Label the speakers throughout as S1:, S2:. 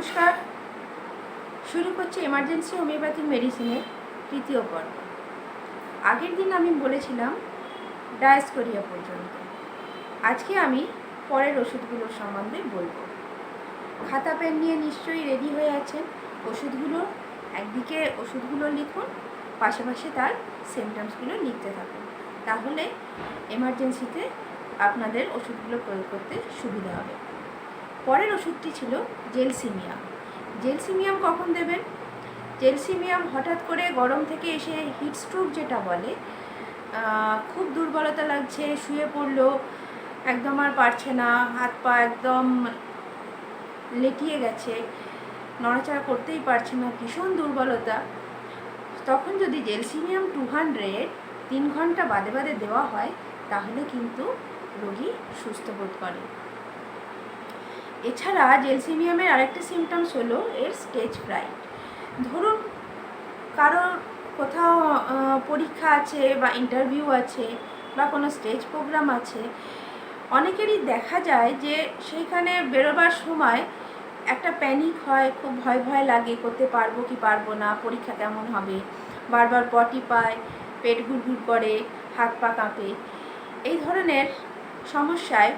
S1: নমস্কার। শুরু করছি এমার্জেন্সি হোমিওপ্যাথিক মেডিসিনের তৃতীয় পর্ব। আগের দিন আমি বলেছিলাম ডায়াস্কোরিয়া পর্যন্ত। আজকে আমি পরের ওষুধগুলোর সম্বন্ধে বলবো। খাতা পেন নিয়ে নিশ্চয়ই রেডি হয়ে আছেন। একদিকে ওষুধগুলো লিখুন, পাশাপাশি তার সিমটমসগুলো লিখতে থাকুন। তাহলে এমার্জেন্সিতে আপনাদের ওষুধগুলো প্রয়োগ করতে সুবিধা হবে। পরের ওষুধটি ছিল জেলসিমিয়াম। জেলসিমিয়াম কখন দেবেন? জেলসিমিয়াম হঠাৎ করে গরম থেকে এসে হিট স্ট্রোক যেটা বলে, খুব দুর্বলতা লাগছে, শুয়ে পড়লো, একদম আর পারছে না, হাত পা একদম লেটিয়ে গেছে, নড়াচড়া করতেই পারছে না, ভীষণ দুর্বলতা। তখন যদি জেলসিমিয়াম 200 3 ঘন্টা বাদে বাদে দেওয়া হয়, তাহলে কিন্তু রোগী সুস্থ বোধ করে। এছাড়া জেলসিমিয়ামের আরেকটা সিমটমস হলো এর স্টেজ ফ্রাইট। ধরুন কারোর কোথাও পরীক্ষা আছে বা ইন্টারভিউ আছে বা কোনো স্টেজ প্রোগ্রাম আছে, অনেকেরই দেখা যায় যে সেইখানে বেরোবার সময় একটা প্যানিক হয়, খুব ভয় ভয় লাগে, করতে পারবো কি পারবো না, পরীক্ষা কেমন হবে, বারবার পটি পায়, পেট গুড়গুড় করে, হাত পা কাঁপে। এই ধরনের সমস্যায়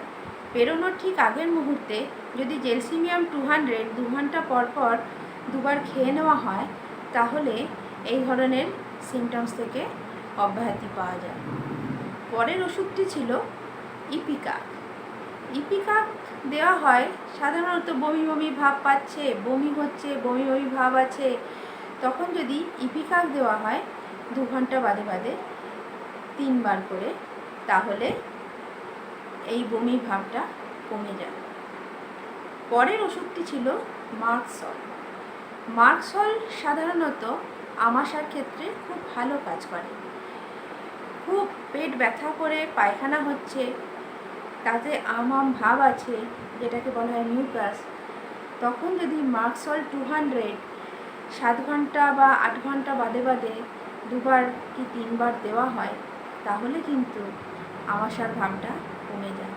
S1: বেরোনোর ঠিক আগের মুহূর্তে যদি জেলসিমিয়াম 200 2 ঘন্টা পর পর দুবার খেয়ে নেওয়া হয়, তাহলে এই ধরনের সিমটমস থেকে অব্যাহতি পাওয়া যায়। পরের ওষুধটি ছিল ইপিকাক। ইপিকাক দেওয়া হয় সাধারণত বমি বমি ভাব পাচ্ছে, বমি হচ্ছে, বমি বমি ভাব আছে, তখন যদি ইপিকাক দেওয়া হয় 2 ঘন্টা বাদে বাদে 3 বার করে, তাহলে এই বমি ভাবটা কমে যায়। পরের ওষুধটি ছিল মার্কসল। মার্কসল সাধারণত আমাশার ক্ষেত্রে খুব ভালো কাজ করে। খুব পেট ব্যথা করে পায়খানা হচ্ছে, তাতে আম ভাব আছে, যেটাকে বলা হয় মিউকাস, তখন যদি মার্কসল 200 7 ঘন্টা বা 8 ঘন্টা বাদে বাদে 2 বার কি 3 বার দেওয়া হয়, তাহলে কিন্তু আমাশার ভাবটা কমে যায়।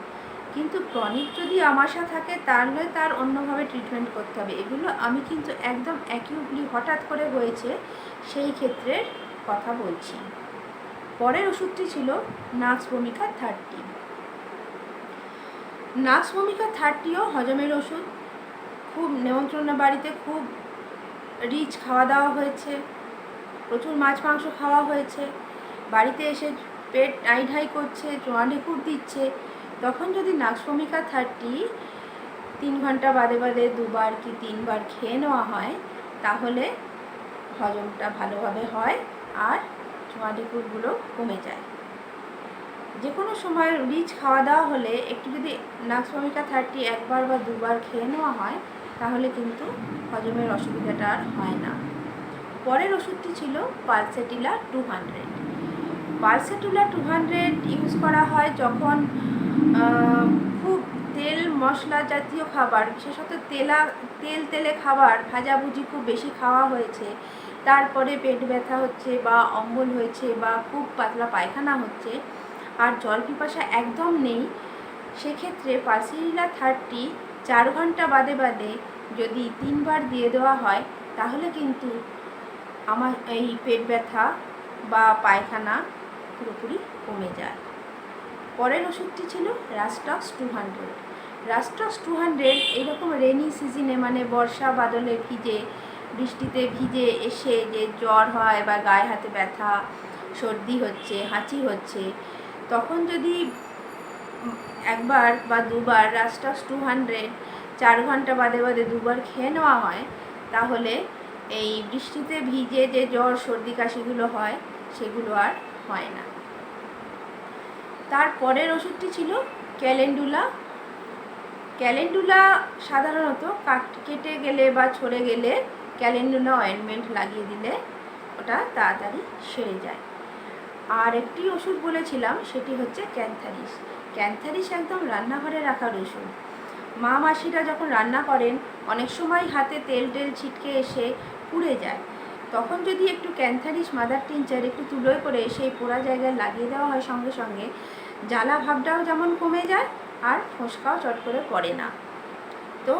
S1: কিন্তু ক্রনিক যদি আমাশা থাকে, তাহলে তার অন্যভাবে ট্রিটমেন্ট করতে হবে। এগুলো আমি কিন্তু একদম অ্যাকিউটলি হঠাৎ করে হয়েছে সেই ক্ষেত্রের কথা বলছি। পরের ওষুধটি ছিল নাক্স ভূমিকা 30। নাক্স ভূমিকা 30ও হজমের ওষুধ। খুব নেমন্ত্রণ বাড়িতে খুব রিচ খাওয়া দাওয়া হয়েছে, প্রচুর মাছ মাংস খাওয়া হয়েছে, বাড়িতে এসে পেট ঢাই করছে, জোয়া ঢেকুর দিচ্ছে, তখন যদি নাক্স ভূমিকা 30 3 ঘন্টা বাদে বাদে 2 বার কি 3 বার খেয়ে নেওয়া হয়, তাহলে হজমটা ভালোভাবে হয় আর জোয়া ঢেকুরগুলো কমে যায়। যে কোনো সময় রিচ খাওয়া দাওয়া হলে একটু যদি নাক্স ভূমিকা 30 একবার বা 2 বার খেয়ে নেওয়া হয়, তাহলে কিন্তু হজমের অসুবিধাটা আর হয় না। পরের ওষুধটি ছিল পালসেটিলা 200। পালসেটিলা 200 ইউজ করা হয় যখন খুব তেল মশলা জাতীয় খাবার, বিশেষত তেলে খাবার, ভাজাভুজি খুব বেশি খাওয়া হয়েছে, তারপরে পেট ব্যথা হচ্ছে বা অম্বল হয়েছে বা খুব পাতলা পায়খানা হচ্ছে, আর জল পিপাসা একদম নেই, সেক্ষেত্রে পালসেটিলা 30 4 ঘন্টা বাদে বাদে যদি 3 বার দিয়ে দেওয়া হয়, তাহলে কিন্তু আমার এই পেট ব্যথা বা পায়খানা পুরোপুরি কমে যায়। পরের ওষুধটি ছিল রাস্টক্স 200। রাস্টক্স 200 এইরকম রেনি সিজনে, মানে বর্ষা বাদলে ভিজে, বৃষ্টিতে ভিজে এসে যে জ্বর হয় বা গায়ে হাতে ব্যথা, সর্দি হচ্ছে, হাঁচি হচ্ছে, তখন যদি একবার বা 2 বার রাস্টক্স 200 4 ঘন্টা বাদে বাদে 2 বার খেয়ে নেওয়া হয়, তাহলে এই বৃষ্টিতে ভিজে যে জ্বর সর্দি কাশিগুলো হয়, সেগুলো আর হয় না। তারপরের ওষুধটি ছিল ক্যালেন্ডুলা। ক্যালেন্ডুলা সাধারণত কেটে গেলে বা ছড়ে গেলে ক্যালেন্ডুলা অয়েন্টমেন্ট লাগিয়ে দিলে ওটা তাড়াতাড়ি সেরে যায়। আর একটি ওষুধ বলেছিলাম, সেটি হচ্ছে ক্যান্থারিস। ক্যান্থারিস একদম রান্নাঘরে রাখার ওষুধ। মা মাসিরা যখন রান্না করেন, অনেক সময় হাতে তেল ছিটকে এসে পুড়ে যায়, তখন যদি একটু ক্যান্থারিস মাদার টিনচার একটু তুলোয় করে সেই পোড়া জায়গায় লাগিয়ে দেওয়া হয়, সঙ্গে সঙ্গে জ্বালা ভাবটাও যেমন কমে যায় আর ফোসকাও চট করে পড়ে না। তো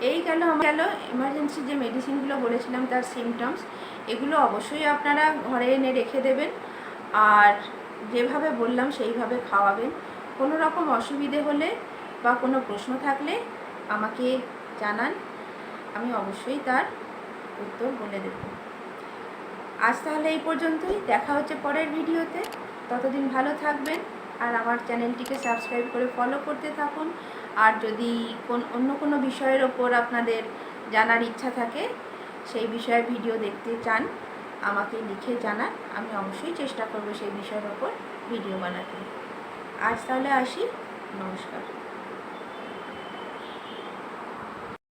S1: এই গেল এমার্জেন্সি যে মেডিসিনগুলো বলেছিলাম তার সিমটমস। এগুলো অবশ্যই আপনারা ঘরে এনে রেখে দেবেন, আর যেভাবে বললাম সেইভাবে খাওয়াবেন। কোনো রকম অসুবিধে হলে বা কোনো প্রশ্ন থাকলে আমাকে জানান, আমি অবশ্যই তার উত্তর বলে দেব। আজ তাহলে এই পর্যন্তই, দেখা হচ্ছে পরের ভিডিওতে। ততদিন ভালো থাকবেন, আর আমার চ্যানেলটিকে সাবস্ক্রাইব করে ফলো করতে থাকুন। আর যদি অন্য কোনো বিষয়ের ওপর আপনাদের জানার ইচ্ছা থাকে, সেই বিষয়ে ভিডিও দেখতে চান, আমাকে লিখে জানান, আমি অবশ্যই চেষ্টা করব সেই বিষয়ের ওপর ভিডিও বানাতে। আজ তাহলে আসি, নমস্কার।